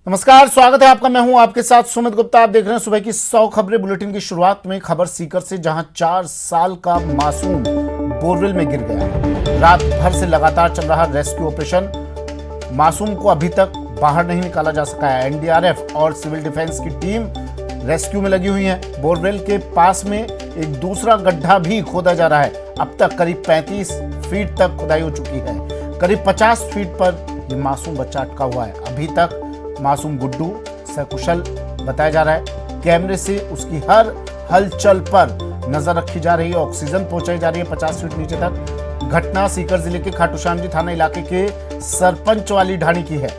नमस्कार, स्वागत है आपका। मैं हूं आपके साथ सुमित गुप्ता। आप देख रहे हैं सुबह की 100 खबरें बुलेटिन की शुरुआत में खबर सीकर से, जहां 4 साल का मासूम बोरवेल में गिर गया। रात भर से लगातार चल रहा रेस्क्यू ऑपरेशन, मासूम को अभी तक बाहर नहीं निकाला जा सका है। एनडीआरएफ और सिविल डिफेंस की टीम रेस्क्यू में लगी हुई है। बोरवेल के पास में एक दूसरा गड्ढा भी खोदा जा रहा है। अब तक करीब 35 फीट तक खुदाई हो चुकी है। करीब 50 फीट पर ये मासूम बच्चा अटका हुआ है। अभी तक मासूम गुड्डू सकुशल बताया जा रहा है। कैमरे से उसकी हर हलचल पर नजर रखी जा रही है। ऑक्सीजन पहुंचाई जा रही है 50 फीट नीचे तक। घटना सीकर जिले के खाटूश्याम जी थाना इलाके के सरपंच वाली ढाणी की है।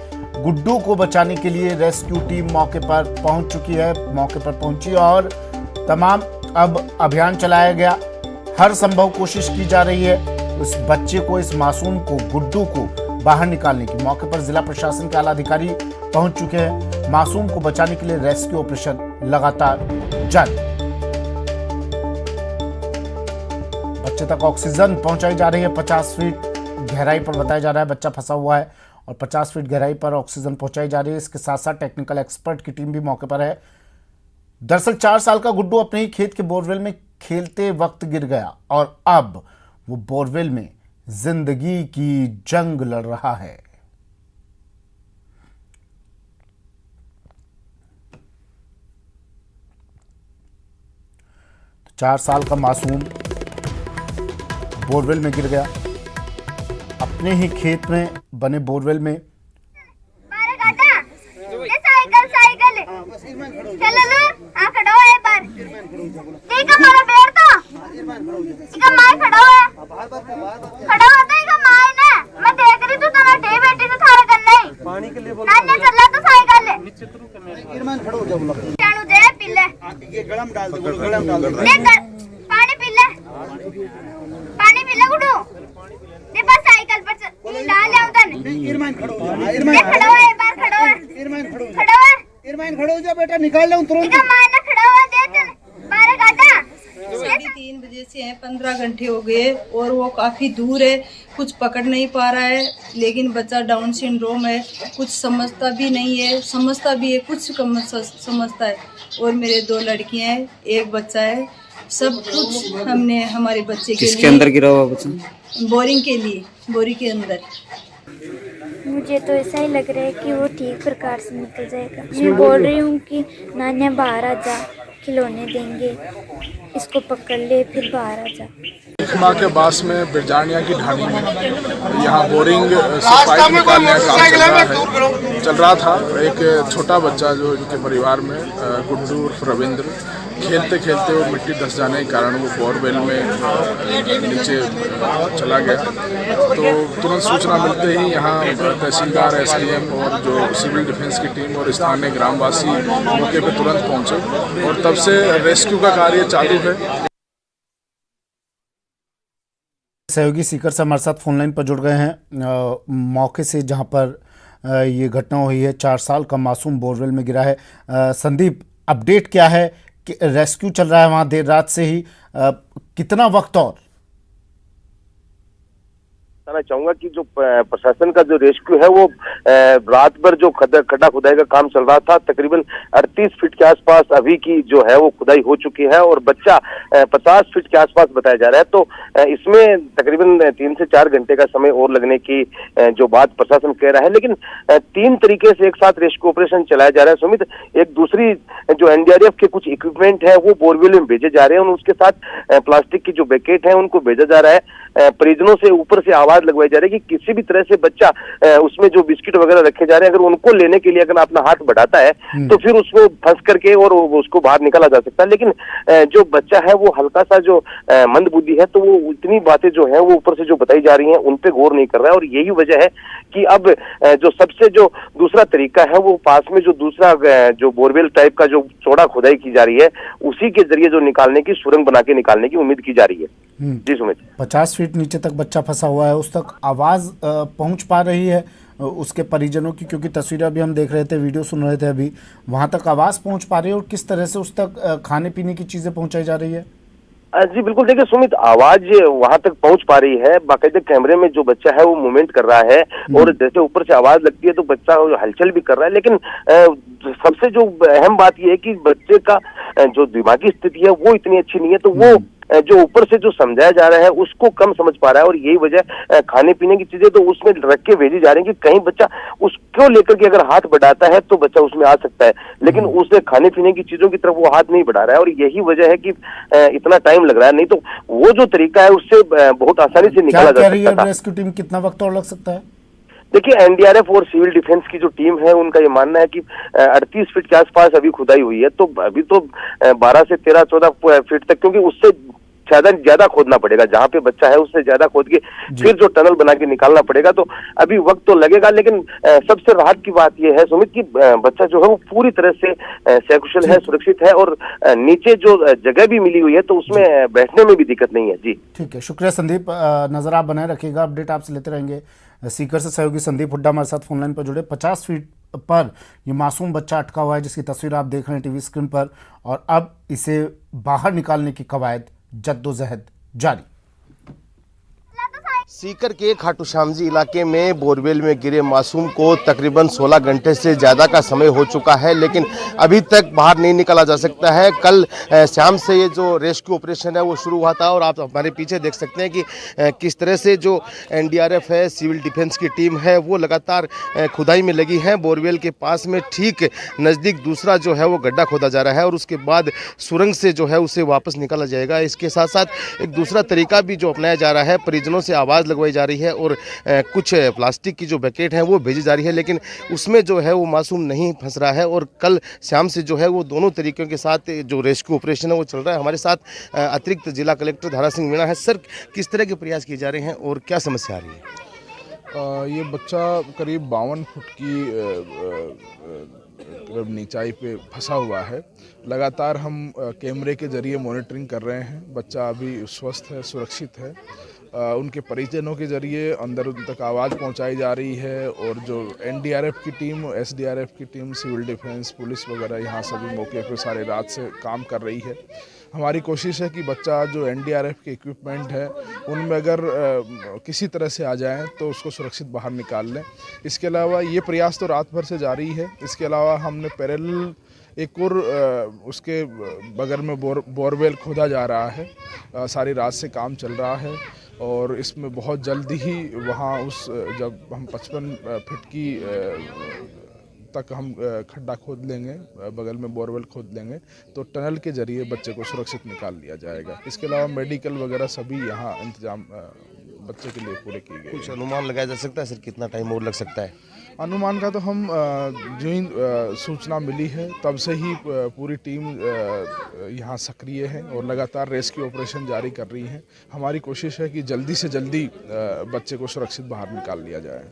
गुड्डू को बचाने के लिए रेस्क्यू टीम मौके पर पहुंच चुकी है, मौके पर पहुंची और तमाम अब अभियान चलाया गया। हर संभव कोशिश की जा रही है उस बच्चे को, इस मासूम को, गुड्डू को बाहर निकालने की। मौके पर जिला प्रशासन के आला अधिकारी पहुंच चुके हैं। मासूम को बचाने के लिए रेस्क्यू ऑपरेशन लगातार जारी। बच्चे तक ऑक्सीजन पहुंचाई जा रही है। 50 फीट गहराई पर बताया जा रहा है बच्चा फंसा हुआ है और 50 फीट गहराई पर ऑक्सीजन पहुंचाई जा रही है। इसके साथ साथ टेक्निकल एक्सपर्ट की टीम भी मौके पर है। दरअसल 4 साल का गुड्डू अपने ही खेत के बोरवेल में खेलते वक्त गिर गया और अब वो बोरवेल में जिंदगी की जंग लड़ रहा है। 4 साल का मासूम बोरवेल में गिर गया। अपने ही खेत में बने बोरवेल में पानी पी ले गुड्डू, दे बस साइकिल पर ला ले उधर। खड़ो हो जा बेटा, निकाल ले तुरंत। खड़ा हुआ दे 12 घंटा 3 बजे से हैं, 15 घंटे हो गए और वो काफ़ी दूर है, कुछ पकड़ नहीं पा रहा है। लेकिन बच्चा डाउन सिंड्रोम है, कुछ समझता भी नहीं है, समझता भी है, कुछ कम समझता है। और मेरे 2 लड़कियां हैं, एक बच्चा है। सब कुछ हमने हमारे बच्चे के किसके अंदर गिरा हुआ बच्चा? बोरिंग के लिए, बोरी के अंदर। मुझे तो ऐसा ही लग रहा है कि वो ठीक प्रकार से निकल जाएगा। मैं बोल रही हूँ कि नान्या बाहर आ जा, खिलौने देंगे, इसको पकड़ ले, फिर बाहर आ जा। माँ के पास में बिरजानिया की ढाणी में यहाँ बोरिंग से पाइप निकालने का चल रहा था। एक छोटा बच्चा जो इनके परिवार में गुड्डू उर्फ रविंद्र खेलते खेलते वो मिट्टी धंस जाने के कारण वो बोरवेल में नीचे चला गया। तो तुरंत सूचना मिलते ही यहाँ तहसीलदार, एसडीएम और जो सिविल डिफेंस की टीम और स्थानीय ग्रामवासी मौके पर तुरंत पहुँचे और तब से रेस्क्यू का कार्य चालू है। सहयोगी सीकर से हमारे साथ फोनलाइन पर जुड़ गए हैं मौके से, जहां पर ये घटना हुई है। 4 साल का मासूम बोरवेल में गिरा है। संदीप, अपडेट क्या है कि रेस्क्यू चल रहा है वहां देर रात से ही, कितना वक्त और? मैं चाहूंगा कि जो प्रशासन का जो रेस्क्यू है वो रात भर जो खड्डा खुदाई का काम चल रहा था, तकरीबन 38 फीट के आसपास अभी की जो है वो खुदाई हो चुकी है और बच्चा 50 फीट के आसपास बताया जा रहा है। तो इसमें तकरीबन 3 से 4 घंटे का समय और लगने की जो बात प्रशासन कह रहा है। लेकिन 3 तरीके से एक साथ रेस्क्यू ऑपरेशन चलाया जा रहा है। सुमित, एक दूसरी जो एनडीआरएफ के कुछ इक्विपमेंट है वो बोरवेल में भेजे जा रहे हैं और उसके साथ प्लास्टिक की जो बकेट है उनको भेजा जा रहा है। परिजनों से ऊपर से आवाज लगवाई जा रही है कि किसी भी तरह से बच्चा उसमें जो बिस्किट वगैरह रखे जा रहे हैं, अगर उनको लेने के लिए अगर अपना हाथ बढ़ाता है तो फिर उसको फंस करके और उसको बाहर निकाला जा सकता है। लेकिन जो बच्चा है वो हल्का सा जो मंदबुद्धि है, तो वो इतनी बातें जो है वो ऊपर से जो बताई जा रही हैं उन पे गौर नहीं कर रहा है। और यही वजह है कि अब जो सबसे जो दूसरा तरीका है वो पास में जो दूसरा जो बोरवेल टाइप का जो चौड़ा खुदाई की जा रही है उसी के जरिए जो निकालने की, सुरंग बना के निकालने की उम्मीद की जा रही है। जी सुमित, 50 फीट नीचे तक बच्चा फंसा हुआ है, उस तक आवाज पहुंच पा रही है उसके परिजनों की? क्योंकि तस्वीरें अभी हम देख रहे थे, वीडियो सुन रहे थे, अभी वहां तक आवाज पहुंच पा रही है और किस तरह से उस तक खाने पीने की चीजें पहुंचाई जा रही है? जी बिल्कुल, देखिए सुमित, आवाज वहां तक पहुंच पा रही है, बाकायदा कैमरे में जो बच्चा है वो मूवमेंट कर रहा है और जैसे ऊपर से आवाज लगती है तो बच्चा हलचल भी कर रहा है, लेकिन सबसे जो अहम बात यह है कि बच्चे का जो दिमागी स्थिति है वो इतनी अच्छी नहीं है, तो वो जो ऊपर से जो समझाया जा रहा है उसको कम समझ पा रहा है, और यही वजह खाने पीने की चीजें तो उसमें रख के भेजी जा रही है कि कहीं बच्चा उसको लेकर के अगर हाथ बढ़ाता है तो बच्चा उसमें आ सकता है, लेकिन उसे खाने पीने की चीजों की तरफ वो हाथ नहीं बढ़ा रहा है, और यही वजह है कि इतना टाइम लग रहा है। नहीं तो वो जो तरीका है उससे बहुत आसानी से निकाला जा सकता था। रेस्क्यू टीम कितना वक्त और लग सकता है? देखिए, एनडीआरएफ और सिविल डिफेंस की जो टीम है उनका ये मानना है कि 38 फीट के आसपास अभी खुदाई हुई है, तो अभी तो 12 से 13-14 फीट तक, क्योंकि उससे ज्यादा खोदना पड़ेगा, जहाँ पे बच्चा है उससे ज्यादा खोद के फिर जो टनल बना के निकालना पड़ेगा, तो अभी वक्त तो लगेगा। लेकिन सबसे राहत की बात यह है सुमित कि बच्चा जो है वो पूरी तरह से सकुशल है, सुरक्षित है, और नीचे जो जगह भी मिली हुई है तो उसमें बैठने में भी दिक्कत नहीं है। जी ठीक है, शुक्रिया संदीप, नजर आप बनाए रखिएगा, अपडेट आपसे लेते रहेंगे। सीकर से सहयोगी संदीप हुड्डा हमारे साथ फोनलाइन पर जुड़े। 50 फीट पर ये मासूम बच्चा अटका हुआ है जिसकी तस्वीर आप देख रहे हैं टीवी स्क्रीन पर, और अब इसे बाहर निकालने की कवायद जद्दोजहद जारी। सीकर के खाटू श्यामजी इलाके में बोरवेल में गिरे मासूम को तकरीबन 16 घंटे से ज़्यादा का समय हो चुका है, लेकिन अभी तक बाहर नहीं निकाला जा सकता है। कल शाम से ये जो रेस्क्यू ऑपरेशन है वो शुरू हुआ था, और आप हमारे पीछे देख सकते हैं कि किस तरह से जो एनडीआरएफ है, सिविल डिफेंस की टीम है, वो लगातार खुदाई में लगी है। बोरवेल के पास में ठीक नज़दीक दूसरा जो है वो गड्ढा खोदा जा रहा है, और उसके बाद सुरंग से जो है उसे वापस निकाला जाएगा। इसके साथ साथ एक दूसरा तरीका भी जो अपनाया जा रहा है, परिजनों से आवाज़ लगवाई जा रही है और कुछ प्लास्टिक की जो बकेट हैं वो भेजी जा रही है, लेकिन उसमें जो है वो मासूम नहीं फंस रहा है। और कल शाम से जो है वो दोनों तरीकों के साथ जो रेस्क्यू ऑपरेशन है वो चल रहा है। हमारे साथ अतिरिक्त जिला कलेक्टर धारा सिंह मीणा है। सर, किस तरह के प्रयास किए जा रहे हैं और क्या समस्या आ रही है? ये बच्चा करीब 52 फुट की नीचाई पे फंसा हुआ है। लगातार हम कैमरे के जरिए मॉनिटरिंग कर रहे हैं। बच्चा अभी स्वस्थ है, सुरक्षित है। उनके परिजनों के जरिए अंदर उन तक आवाज़ पहुंचाई जा रही है, और जो एनडीआरएफ की टीम, एसडीआरएफ की टीम, सिविल डिफेंस, पुलिस वगैरह यहाँ सभी मौके पर सारी रात से काम कर रही है। हमारी कोशिश है कि बच्चा जो एनडीआरएफ के इक्विपमेंट है उनमें अगर किसी तरह से आ जाए तो उसको सुरक्षित बाहर निकाल लें। इसके अलावा ये प्रयास तो रात भर से जारी है। इसके अलावा हमने पैरेलल एक और उसके बगल में बोरवेल खोदा जा रहा है। सारी रात से काम चल रहा है, और इसमें बहुत जल्दी ही वहाँ जब हम 55 फीट की तक हम खड्डा खोद लेंगे, बगल में बोरवेल खोद लेंगे, तो टनल के जरिए बच्चे को सुरक्षित निकाल लिया जाएगा। इसके अलावा मेडिकल वगैरह सभी यहाँ इंतजाम बच्चे के लिए पूरे किए गए। कुछ अनुमान लगाया जा सकता है सर, कितना टाइम और लग सकता है? अनुमान का तो हम जो ही सूचना मिली है तब से ही पूरी टीम यहाँ सक्रिय है और लगातार रेस्क्यू ऑपरेशन जारी कर रही है। हमारी कोशिश है कि जल्दी से जल्दी बच्चे को सुरक्षित बाहर निकाल लिया जाए।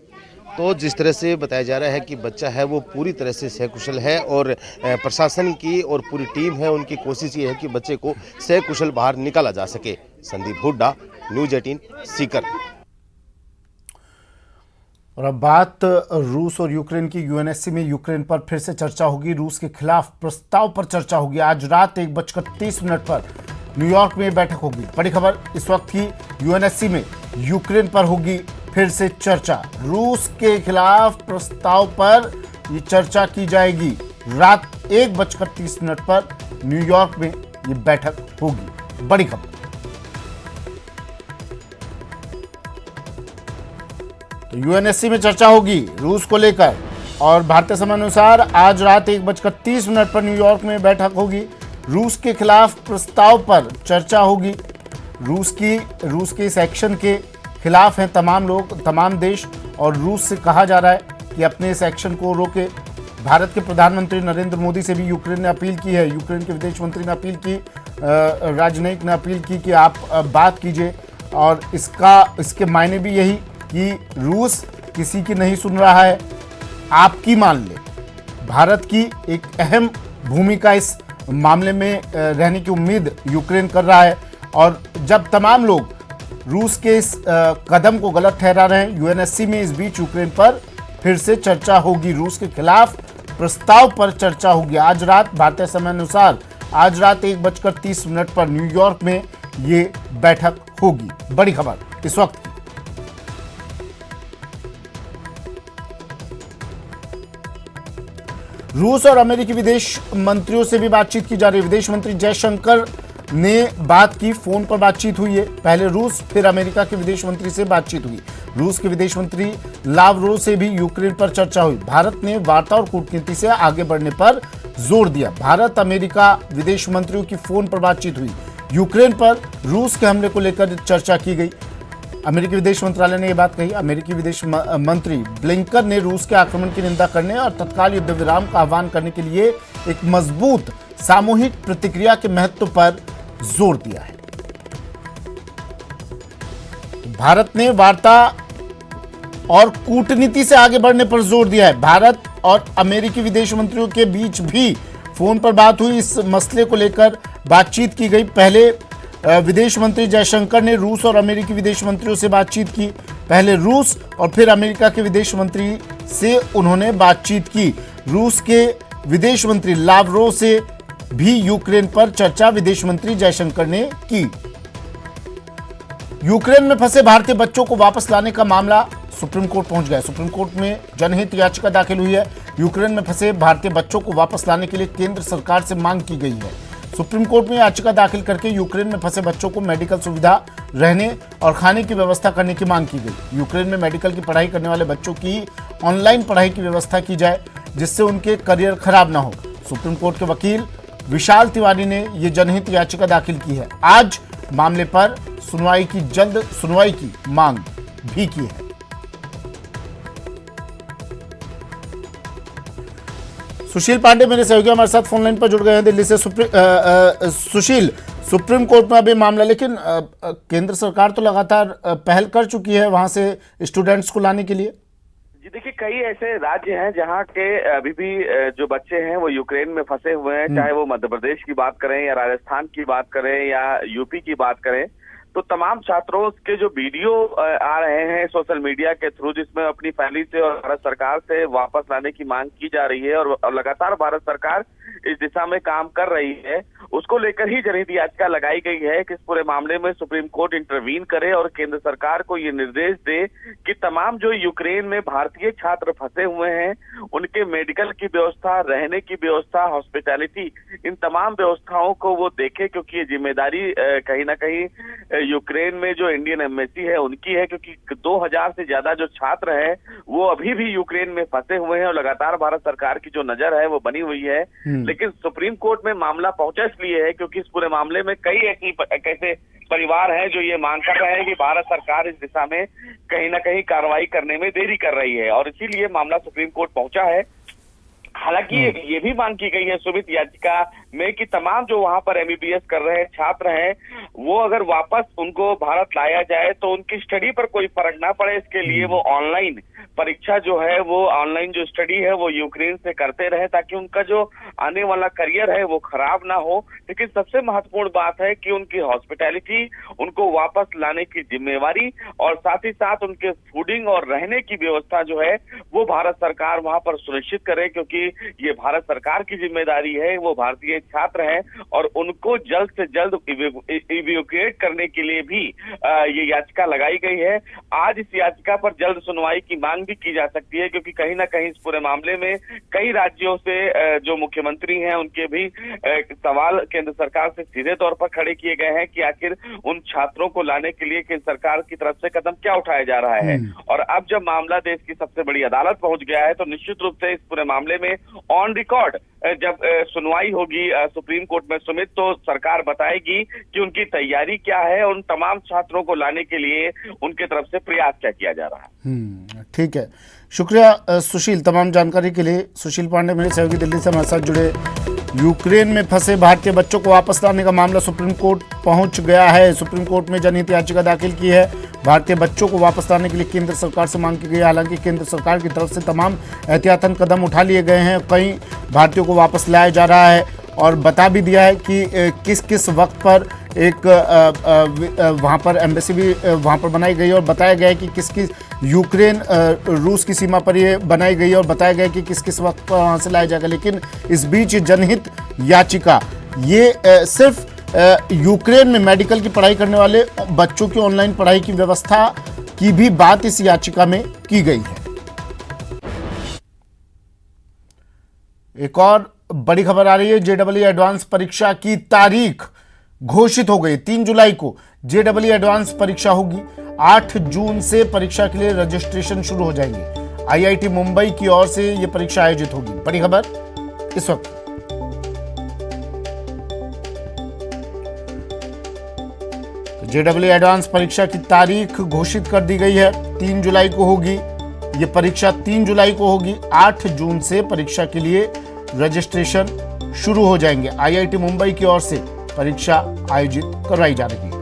तो जिस तरह से बताया जा रहा है कि बच्चा है वो पूरी तरह से सकुशल है, और प्रशासन की और पूरी टीम है उनकी कोशिश ये है कि बच्चे को सकुशल बाहर निकाला जा सके। संदीप हुड्डा, न्यूज़ 18 सीकर। और अब बात रूस और यूक्रेन की। यूएनएससी में यूक्रेन पर फिर से चर्चा होगी। रूस के खिलाफ प्रस्ताव पर चर्चा होगी। आज रात 1:30 पर न्यूयॉर्क में बैठक होगी। बड़ी खबर इस वक्त की, यूएनएससी में यूक्रेन पर होगी फिर से चर्चा। रूस के खिलाफ प्रस्ताव पर ये चर्चा की जाएगी। रात 1:30 पर न्यूयॉर्क में ये बैठक होगी। बड़ी खबर। तो यूएनएससी में चर्चा होगी रूस को लेकर, और भारतीय समय अनुसार आज रात 1:30 पर न्यूयॉर्क में बैठक होगी। रूस के खिलाफ प्रस्ताव पर चर्चा होगी। रूस के इस एक्शन के खिलाफ हैं तमाम लोग, तमाम देश, और रूस से कहा जा रहा है कि अपने इस एक्शन को रोके। भारत के प्रधानमंत्री नरेंद्र मोदी से भी यूक्रेन ने अपील की है। यूक्रेन के विदेश मंत्री ने अपील की, राजनयिक ने अपील की कि आप बात कीजिए, और इसके मायने भी यही कि रूस किसी की नहीं सुन रहा है, आपकी मान ले। भारत की एक अहम भूमिका इस मामले में रहने की उम्मीद यूक्रेन कर रहा है, और जब तमाम लोग रूस के इस कदम को गलत ठहरा रहे हैं, यूएनएससी में इस बीच यूक्रेन पर फिर से चर्चा होगी। रूस के खिलाफ प्रस्ताव पर चर्चा होगी। आज रात भारतीय समय अनुसार आज रात 1:30 पर न्यूयॉर्क में ये बैठक होगी। बड़ी खबर इस वक्त की। रूस और अमेरिकी विदेश मंत्रियों से भी बातचीत की जा रही है। विदेश मंत्री जयशंकर ने बात की, फोन पर बातचीत हुई है। पहले रूस फिर अमेरिका के विदेश मंत्री से बातचीत हुई। रूस के विदेश मंत्री लावरोव से भी यूक्रेन पर चर्चा हुई। भारत ने वार्ता और कूटनीति से आगे बढ़ने पर जोर दिया। भारत अमेरिका विदेश मंत्रियों की फोन पर बातचीत हुई। यूक्रेन पर रूस के हमले को लेकर चर्चा की गई। अमेरिकी विदेश मंत्रालय ने यह बात कही। अमेरिकी विदेश मंत्री ब्लिंकन ने रूस के आक्रमण की निंदा करने और तत्काल युद्ध विराम का आह्वान करने के लिए एक मजबूत सामूहिक प्रतिक्रिया के महत्व पर जोर दिया है। भारत ने वार्ता और कूटनीति से आगे बढ़ने पर जोर दिया है। भारत और अमेरिकी विदेश मंत्रियों के बीच भी फोन पर बात हुई। इस मसले को लेकर बातचीत की गई। पहले विदेश मंत्री जयशंकर ने रूस और अमेरिकी विदेश मंत्रियों से बातचीत की। पहले रूस और फिर अमेरिका के विदेश मंत्री से उन्होंने बातचीत की। रूस के विदेश मंत्री लावरोव से भी यूक्रेन पर चर्चा विदेश मंत्री जयशंकर ने की। यूक्रेन में फंसे भारतीय बच्चों को वापस लाने का मामला सुप्रीम कोर्ट पहुंच गया। सुप्रीम कोर्ट में जनहित याचिका दाखिल हुई है। यूक्रेन में फंसे भारतीय बच्चों को वापस लाने के लिए केंद्र सरकार से मांग की गई है। सुप्रीम कोर्ट में याचिका दाखिल करके यूक्रेन में फंसे बच्चों को मेडिकल सुविधा, रहने और खाने की व्यवस्था करने की मांग की गई। यूक्रेन में मेडिकल की पढ़ाई करने वाले बच्चों की ऑनलाइन पढ़ाई की व्यवस्था की जाए, जिससे उनके करियर खराब ना हो। सुप्रीम कोर्ट के वकील विशाल तिवारी ने यह जनहित याचिका दाखिल की है। आज मामले पर जल्द सुनवाई की मांग भी की है। सुशील पांडे मेरे सहयोगी हमारे साथ फोन लाइन पर जुड़ गए हैं दिल्ली से। सुशील, सुप्रीम कोर्ट में अभी मामला, लेकिन केंद्र सरकार तो लगातार पहल कर चुकी है वहां से स्टूडेंट्स को लाने के लिए। जी देखिए, कई ऐसे राज्य हैं जहां के अभी भी जो बच्चे हैं वो यूक्रेन में फंसे हुए हैं। चाहे वो मध्य प्रदेश की बात करें या राजस्थान की बात करें या यूपी की बात करें, तो तमाम छात्रों के जो वीडियो आ रहे हैं सोशल मीडिया के थ्रू, जिसमें अपनी फैमिली से और भारत सरकार से वापस लाने की मांग की जा रही है और लगातार भारत सरकार इस दिशा में काम कर रही है, उसको लेकर ही जनहित याचिका लगाई गई है कि इस पूरे मामले में सुप्रीम कोर्ट इंटरवीन करे और केंद्र सरकार को ये निर्देश दे कि तमाम जो यूक्रेन में भारतीय छात्र फंसे हुए हैं उनके मेडिकल की व्यवस्था, रहने की व्यवस्था, हॉस्पिटैलिटी, इन तमाम व्यवस्थाओं को वो देखे, क्योंकि ये जिम्मेदारी कहीं ना कहीं यूक्रेन में जो इंडियन एम्बेसी है उनकी है, क्योंकि 2000 से ज्यादा जो छात्र हैं वो अभी भी यूक्रेन में फंसे हुए हैं और लगातार भारत सरकार की जो नजर है वो बनी हुई है। लेकिन सुप्रीम कोर्ट में मामला पहुंचा इसलिए है क्योंकि इस पूरे मामले में कई ऐसे परिवार हैं जो ये मांग कर रहे हैं कि भारत सरकार इस दिशा में कहीं ना कहीं कार्रवाई करने में देरी कर रही है और इसीलिए मामला सुप्रीम कोर्ट पहुंचा है। हालांकि ये भी मांग की गई है सुमित याचिका में कि तमाम जो वहां पर एमबीबीएस कर रहे छात्र हैं वो अगर वापस उनको भारत लाया जाए तो उनकी स्टडी पर कोई फर्क ना पड़े, इसके लिए वो ऑनलाइन परीक्षा जो है, वो ऑनलाइन जो स्टडी है वो यूक्रेन से करते रहे ताकि उनका जो आने वाला करियर है वो खराब ना हो। लेकिन सबसे महत्वपूर्ण बात है कि उनकी हॉस्पिटैलिटी, उनको वापस लाने की जिम्मेवारी और साथ ही साथ उनके फूडिंग और रहने की व्यवस्था जो है वो भारत सरकार वहां पर सुनिश्चित करे, क्योंकि ये भारत सरकार की जिम्मेदारी है। वो भारतीय छात्र हैं और उनको जल्द से जल्द इवैक्यूएट करने के लिए भी ये याचिका लगाई गई है। आज इस याचिका पर जल्द सुनवाई की मांग भी की जा सकती है, क्योंकि कहीं ना कहीं इस पूरे मामले में कई राज्यों से जो मुख्यमंत्री हैं उनके भी सवाल केंद्र सरकार से सीधे तौर पर खड़े किए गए हैं कि आखिर उन छात्रों को लाने के लिए केंद्र सरकार की तरफ से कदम क्या उठाया जा रहा है। और अब जब मामला देश की सबसे बड़ी अदालत पहुंच गया है तो निश्चित रूप से इस पूरे मामले में ऑन रिकॉर्ड जब सुनवाई होगी सुप्रीम कोर्ट में सुमित, तो सरकार बताएगी कि उनकी तैयारी क्या है, उन तमाम छात्रों को लाने के लिए उनके तरफ से प्रयास क्या किया जा रहा है। ठीक है, शुक्रिया सुशील तमाम जानकारी के लिए। सुशील पांडे मेरे सहयोगी दिल्ली से हमारे साथ जुड़े। यूक्रेन में फंसे भारतीय बच्चों को वापस लाने का मामला सुप्रीम कोर्ट पहुंच गया है। सुप्रीम कोर्ट में जनहित याचिका दाखिल की है। भारतीय बच्चों को वापस लाने के लिए केंद्र सरकार से मांग की गई है। हालांकि केंद्र सरकार की तरफ से तमाम एहतियातन कदम उठा लिए गए हैं। कई भारतीयों को वापस लाया जा रहा है और बता भी दिया है कि किस किस वक्त पर एक वहाँ पर एम्बेसी भी वहाँ पर बनाई गई है और बताया गया है कि किस किस यूक्रेन रूस की सीमा पर ये बनाई गई है और बताया गया है कि किस किस वक्त पर वहाँ से लाया जाएगा। लेकिन इस बीच जनहित याचिका ये सिर्फ यूक्रेन में मेडिकल की पढ़ाई करने वाले बच्चों की ऑनलाइन पढ़ाई की व्यवस्था की भी बात इस याचिका में की गई है। एक और बड़ी खबर आ रही है, जेईई एडवांस परीक्षा की तारीख घोषित हो गई। 3 जुलाई को जेईई एडवांस परीक्षा होगी। 8 जून से परीक्षा के लिए रजिस्ट्रेशन शुरू हो जाएंगे। आईआईटी मुंबई की ओर से यह परीक्षा आयोजित होगी। बड़ी खबर इस वक्त। जेईई एडवांस परीक्षा की तारीख घोषित कर दी गई है। 3 जुलाई को होगी यह परीक्षा। 3 जुलाई को होगी। 8 जून से परीक्षा के लिए रजिस्ट्रेशन शुरू हो जाएंगे। आईआईटी मुंबई की ओर से परीक्षा आयोजित करवाई जा रही है।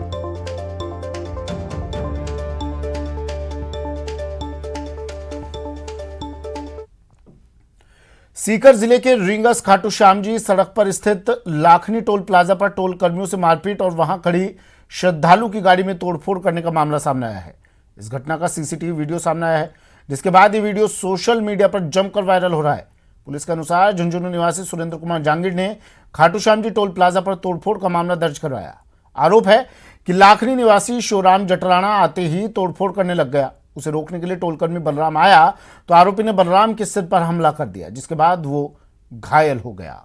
सीकर जिले के रींगस खाटू श्याम जी सड़क पर स्थित लाखनी टोल प्लाजा पर टोल कर्मियों से मारपीट और वहां खड़ी श्रद्धालु की गाड़ी में तोड़फोड़ करने का मामला सामने आया है। इस घटना का सीसीटीवी वीडियो सामने आया है, जिसके बाद ये वीडियो सोशल मीडिया पर जमकर वायरल हो रहा है। पुलिस के अनुसार झुंझुनू निवासी सुरेंद्र कुमार जांगीर ने खाटू श्याम जी टोल प्लाजा पर तोड़फोड़ का मामला दर्ज करवाया। आरोप है कि लाखनी निवासी शिवराम जटराणा आते ही तोड़फोड़ करने लग गया। उसे रोकने के लिए टोलकर्मी बलराम आया तो आरोपी ने बलराम के सिर पर हमला कर दिया, जिसके बाद वो घायल हो गया।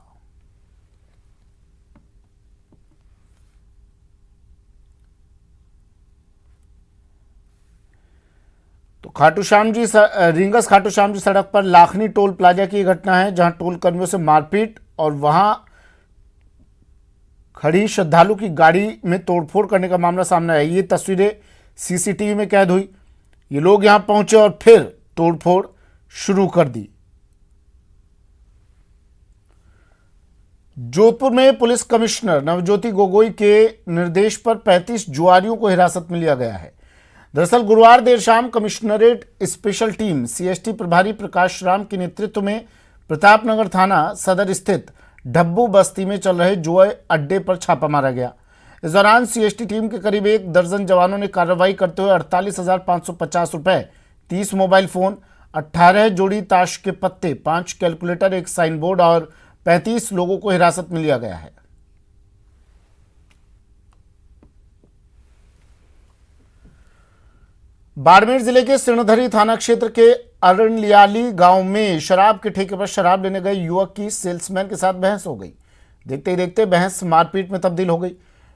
तो खाटू श्याम जी रींगस खाटू श्याम जी सड़क पर लाखनी टोल प्लाजा की घटना है, जहां टोल कर्मियों से मारपीट और वहां खड़ी श्रद्धालु की गाड़ी में तोड़फोड़ करने का मामला सामने आया। ये तस्वीरें सीसीटीवी में कैद हुई। ये लोग यहां पहुंचे और फिर तोड़फोड़ शुरू कर दी। जोधपुर में पुलिस कमिश्नर नवज्योति गोगोई के निर्देश पर 35 जुआरियों को हिरासत में लिया गया है। दरअसल गुरुवार देर शाम कमिश्नरेट स्पेशल टीम सीएसटी प्रभारी प्रकाश राम के नेतृत्व में प्रतापनगर थाना सदर स्थित डब्बू बस्ती में चल रहे जुए अड्डे पर छापा मारा गया। इस दौरान सीएसटी टीम के करीब 1 दर्जन जवानों ने कार्रवाई करते हुए 48,550 रुपए, 30 मोबाइल फोन, 18 जोड़ी ताश के पत्ते, 5 कैलकुलेटर, 1 साइन बोर्ड और 35 लोगों को हिरासत में लिया गया है। बाड़मेर जिले के सिणधरी थाना क्षेत्र के अरनलियाली गांव में शराब के ठेके पर शराब लेने गए युवक की सेल्समैन के साथ बहस हो गई। देखते ही देखते बहस मारपीट में तब्दील हो गई।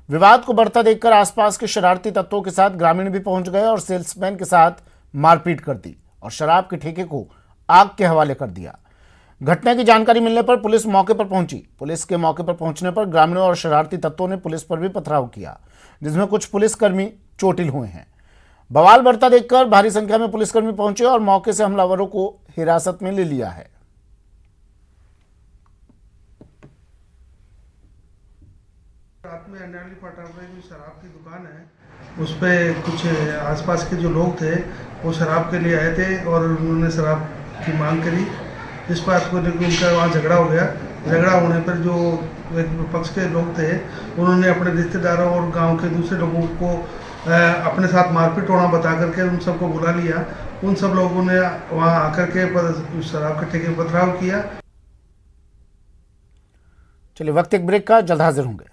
विवाद को बढ़ता देखकर आसपास के शरारती तत्वों के साथ ग्रामीण भी पहुंच गए और सेल्समैन के साथ मारपीट कर दी और शराब के ठेके को आग के हवाले कर दिया। घटना की जानकारी मिलने पर पुलिस मौके पर पहुंची। पुलिस के मौके पर पहुंचने पर ग्रामीणों और शरारती तत्वों ने पुलिस पर भी पथराव किया, जिसमें कुछ पुलिसकर्मी चोटिल हुए हैं। बवाल बढ़ता देखकर भारी संख्या में पुलिसकर्मी पहुंचे और मौके से हमलावरों को हिरासत में ले लिया है। रात में अनाली फाटा में जो शराब की दुकान है, उस पे कुछ आसपास के जो लोग थे वो शराब के लिए आए थे और उन्होंने शराब की मांग करी। इस बात को लेकर उनका वहाँ झगड़ा हो गया। झगड़ा होने पर जो एक विपक्ष के लोग थे उन्होंने अपने रिश्तेदारों और गांव के दूसरे लोगों को अपने साथ मारपीट होना बता करके उन सबको बुला लिया। उन सब लोगों ने वहाँ आकर के शराब के ठेके पर पथराव किया। चलिए वक्त एक ब्रेक का, जल्द हाजिर होंगे।